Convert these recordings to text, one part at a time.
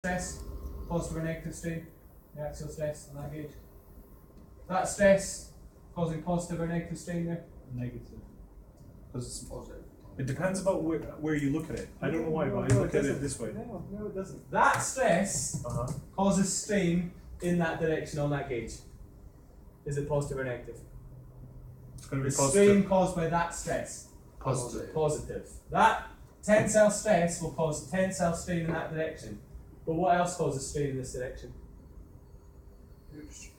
stress, positive or negative strain, the axial stress on that gauge. That stress causing positive or negative strain there? Negative. Because it's Positive. it depends about where you look at it. I don't know why, but I look at it this way. No, it doesn't. That stress causes strain in that direction on that gauge. Is it positive or negative? It's going to The be positive. strain caused by that stress. Positive. Positive. That tensile stress will cause tensile strain in that direction. But what else causes strain in this direction?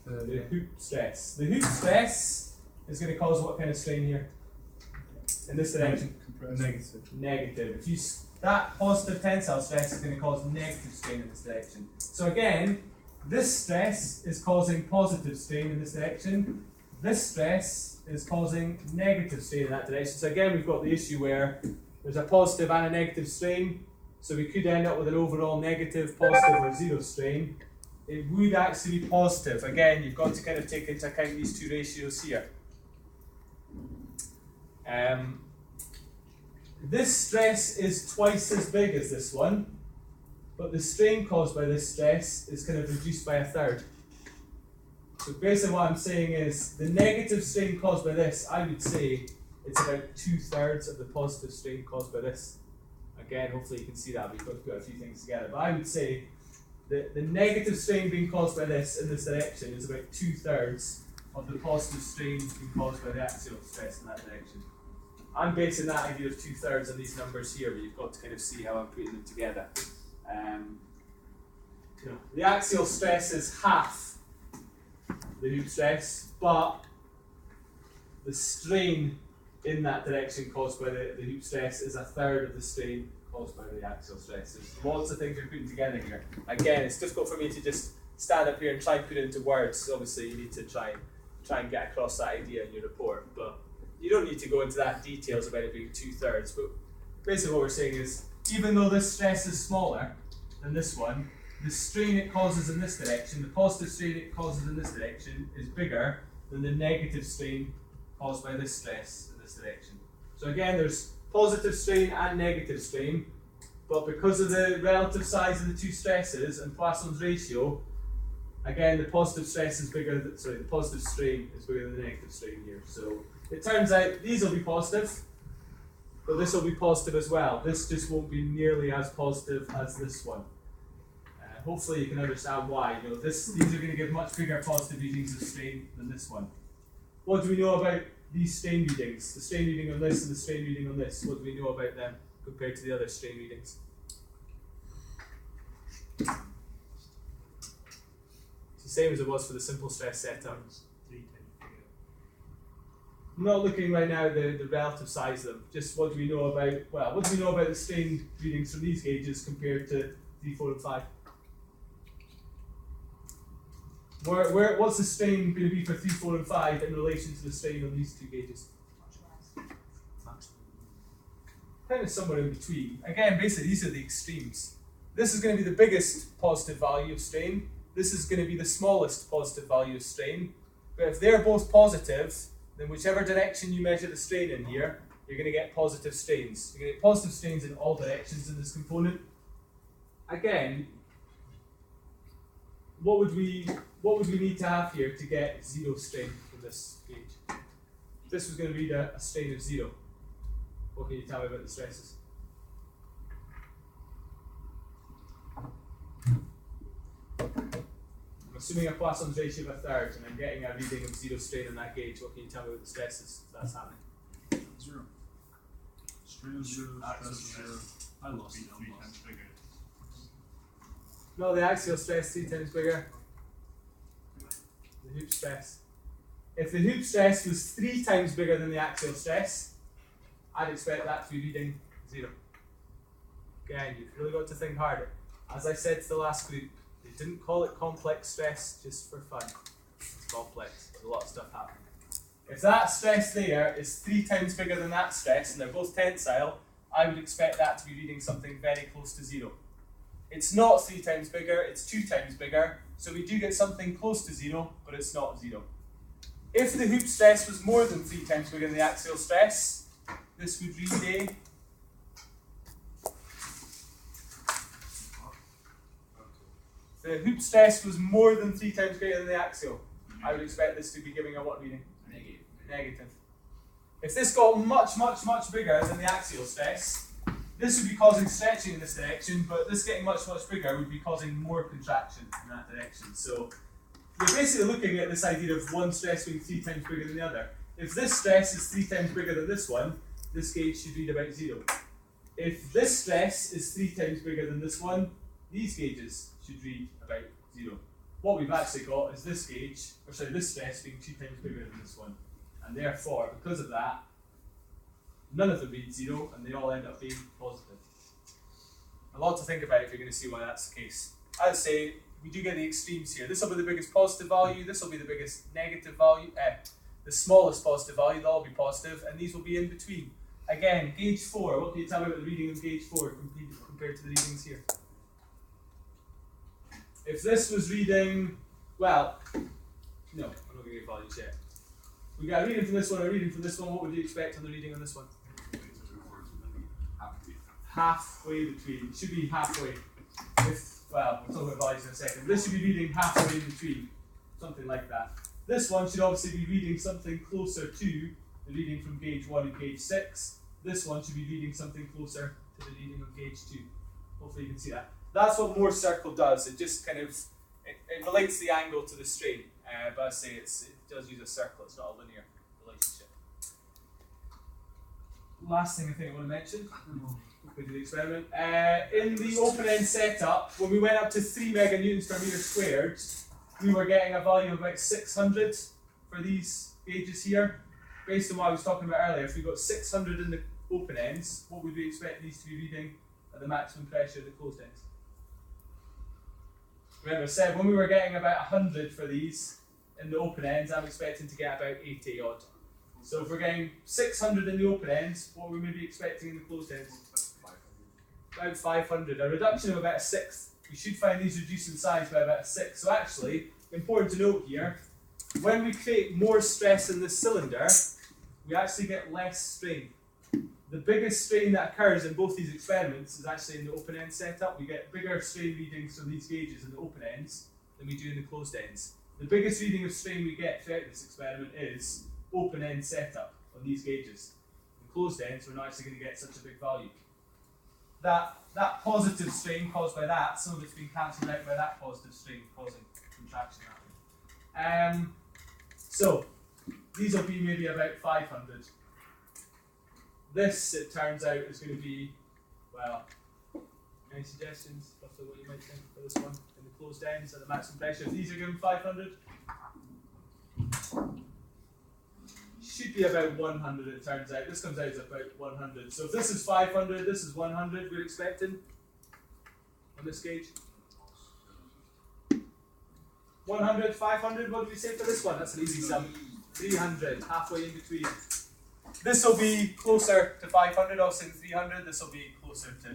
The hoop stress. The hoop stress is going to cause what kind of strain here? In this direction? Negative. Negative. If you that positive tensile stress is going to cause negative strain in this direction. So again, this stress is causing positive strain in this direction. This stress is causing negative strain in that direction. So again, we've got the issue where there's a positive and a negative strain. So we could end up with an overall negative, positive, or zero strain. It would actually be positive. Again, you've got to kind of take into account these two ratios here. This stress is twice as big as this one, but the strain caused by this stress is kind of reduced by a third. So basically what I'm saying is the negative strain caused by this, I would say it's about 2/3 of the positive strain caused by this. Again, hopefully you can see that, we've got to put a few things together. But I would say that the negative strain being caused by this in this direction is about 2/3 of the positive strain being caused by the axial stress in that direction. I'm basing that idea of 2/3 on these numbers here, but you've got to kind of see how I'm putting them together. The axial stress is half the hoop stress, but the strain in that direction caused by the hoop stress is a third of the strain caused by the axial stress. There's lots of things we're putting together here. Again, it's difficult for me to just stand up here and try and put it into words. Obviously, you need to try and get across that idea in your report, but you don't need to go into that details about it being 2/3. But basically what we're saying is, even though this stress is smaller than this one, the strain it causes in this direction, the positive strain it causes in this direction, is bigger than the negative strain caused by this stress in this direction. So again, there's positive strain and negative strain, but because of the relative size of the two stresses and Poisson's ratio, again, the positive stress is bigger than, the positive strain is bigger than the negative strain here. So it turns out these will be positive, but this will be positive as well. This just won't be nearly as positive as this one. Hopefully you can understand why. These are going to give much bigger positive readings of strain than this one. What do we know about these strain readings? The strain reading on this and the strain reading on this. What do we know about them compared to the other strain readings? It's the same as it was for the simple stress setup. I'm not looking right now at the relative size of them. Just what do we know about, what do we know about the strain readings from these gauges compared to 3, 4, and 5? What's the strain going to be for 3, 4, and 5 in relation to the strain on these two gauges? Kind of somewhere in between. Again, basically these are the extremes. This is going to be the biggest positive value of strain. This is going to be the smallest positive value of strain. But if they're both positive, then whichever direction you measure the strain in here, you're going to get positive strains. You're going to get positive strains in all directions in this component. Again, what would we need to have here to get zero strain from this gauge? If this was going to read a strain of 0, what can you tell me about the stresses? I'm assuming a Poisson's ratio of a third, and I'm getting a reading of 0 strain on that gauge. What can you tell me about the stresses if that's happening? 0. Strain of 0, stress of 0. I lost it. 3 times bigger. No, the axial stress 3 times bigger. The hoop stress. If the hoop stress was 3 times bigger than the axial stress, I'd expect that to be reading 0. Again, you've really got to think harder. As I said to the last group, they didn't call it complex stress just for fun. It's complex. There's a lot of stuff happening. If that stress there is 3 times bigger than that stress, and they're both tensile, I would expect that to be reading something very close to 0. It's not 3 times bigger, it's 2 times bigger, so we do get something close to 0, but it's not 0. If the hoop stress was more than 3 times bigger than the axial stress, this would read a If the hoop stress was more than 3 times greater than the axial, I would expect this to be giving a what reading? Negative. If this got much bigger than the axial stress, this would be causing stretching in this direction, but this getting much bigger would be causing more contraction in that direction. So you're basically looking at this idea of one stress being 3 times bigger than the other. If this stress is 3 times bigger than this one, this gauge should read about 0. If this stress is 3 times bigger than this one, these gauges should read about 0. What we've actually got is this gauge, or sorry, this stress being 2 times bigger than this one. And therefore, because of that, none of them read 0, and they all end up being positive. A lot to think about if you're going to see why that's the case. I'd say we do get the extremes here. This will be the biggest positive value, this will be the biggest negative value, the smallest positive value, they'll all be positive, and these will be in between. Again, gauge 4, what can you tell me about the reading of gauge 4 compared to the readings here? If this was reading, well, no, I'm not going to give values yet. We got a reading from this one, a reading from this one. What would you expect on the reading on this one? Halfway between. It should be halfway. Well, we'll talk about values in a second. This should be reading halfway in between. Something like that. This one should obviously be reading something closer to the reading from gauge 1 and gauge 6. This one should be reading something closer to the reading of gauge 2. Hopefully you can see that. That's what Moore's circle does. It just kind of, it relates the angle to the strain. But I say it does use a circle, it's not a linear relationship. Last thing I think I want to mention, we do the experiment. In the open-end setup, when we went up to 3 meganewtons per meter squared, we were getting a value of about 600 for these gauges here. Based on what I was talking about earlier, if we got 600 in the open ends, what would we expect these to be reading at the maximum pressure of the closed ends? Remember, I said when we were getting about 100 for these in the open ends, I'm expecting to get about 80 odd. So if we're getting 600 in the open ends, what would we be expecting in the closed ends? About 500, a reduction of about a sixth. We should find these reduce in size by about a sixth. So actually, important to note here, when we create more stress in this cylinder, we actually get less strain. The biggest strain that occurs in both these experiments is actually in the open end setup. We get bigger strain readings from these gauges in the open ends than we do in the closed ends. The biggest reading of strain we get throughout this experiment is open end setup on these gauges. In closed ends, we're not actually going to get such a big value. That positive strain caused by that, some of it's been cancelled out by that positive strain causing contraction that way. So these will be maybe about 500. This, it turns out, is going to be, well, any suggestions roughly what you might think for this one in the closed ends at the maximum pressure? If these are given 500, should be about 100 it turns out. This comes out as about 100. So if this is 500, this is 100 we're expecting on this gauge. 100, 500, what did we say for this one? That's an easy sum. 300, halfway in between. This will be closer to 500, obviously 300. This will be closer to,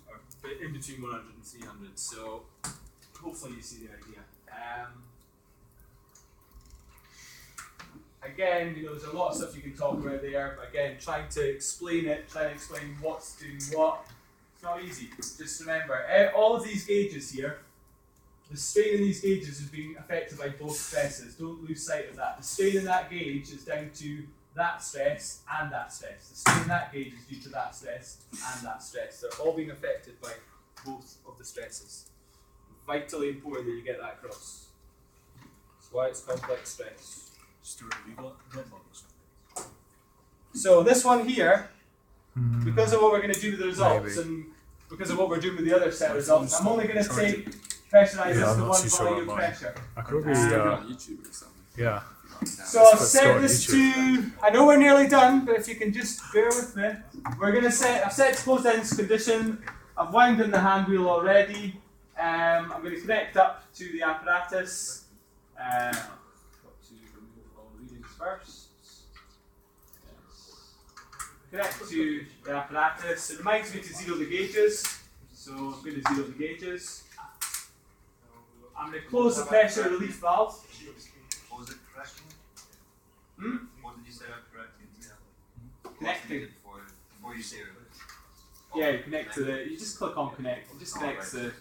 or in between 100 and 300. So hopefully you see the idea. Again, there's a lot of stuff you can talk about there, but again, trying to explain it, trying to explain what's doing what, it's not easy. Just remember, all of these gauges here, the strain in these gauges is being affected by both stresses. Don't lose sight of that. The strain in that gauge is down to that stress and that stress. The strain in that gauge is due to that stress and that stress. They're all being affected by both of the stresses. Vitally important that you get that across. That's why it's complex stress. Stuart, have you got Dropbox? So this one here, because of what we're going to do with the results and because of what we're doing with the other set of results, I'm only going to take pressurize this to one value of pressure. I could be, YouTube or something. yeah. So I've set this to, I know we're nearly done, but if you can just bear with me. We're going to set, I've set closed ends condition, I've wound in the hand wheel already, I'm going to connect up to the apparatus. Got to remove all readings first. Yes. Connect to the apparatus. It reminds me to zero the gauges, so I'm going to zero the gauges. I'm going to close the pressure relief valve. Was it correctly? What did you set up correctly? Connecting. Before you say it. Yeah, you connect to the, you just click on connect, it just connects the